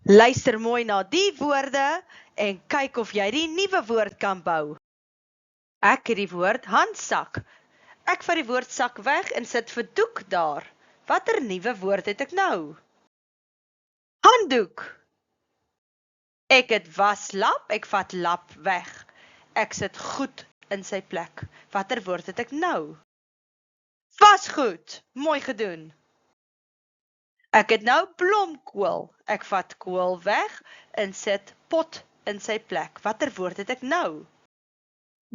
Luister mooi na die woorde en kyk of jy die nuwe woord kan bou. Ek het die woord handsak. Ek vat die woord sak weg en sit vir doek daar. Watter nuwe woord het ek nou? Handdoek. Ek het waslap, ek vat lap weg. Ek sit goed in sy plek. Watter woord het ek nou? Wasgoed. Mooi gedoen. Ek het nou blomkool. Ek vat kool weg en sit pot in sy plek. Watter woord het ek nou?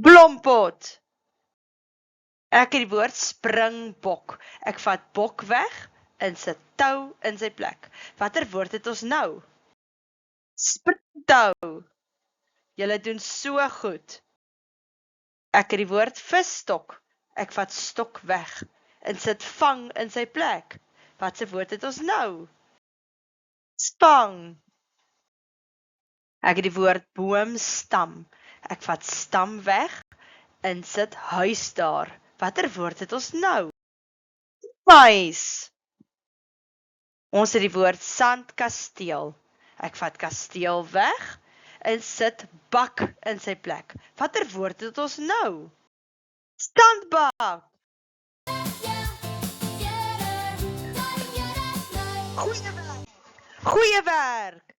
Blompot. Ek het die woord springbok. Ek vat bok weg en sit tou in sy plek. Watter woord het ons nou? Springtou. Julle doen so goed. Ek het die woord visstok. Ek vat stok weg en sit vang in sy plek. Watse woord het ons nou? Spang. Ek het die woord boomstam. Ek vat stam weg en sit huis daar. Watter woord het ons nou? Huis. Ons het die woord sandkasteel. Ek vat kasteel weg en sit bak in sy plek. Watter woord het ons nou? Standbak. Goeie werk. Goeie werk.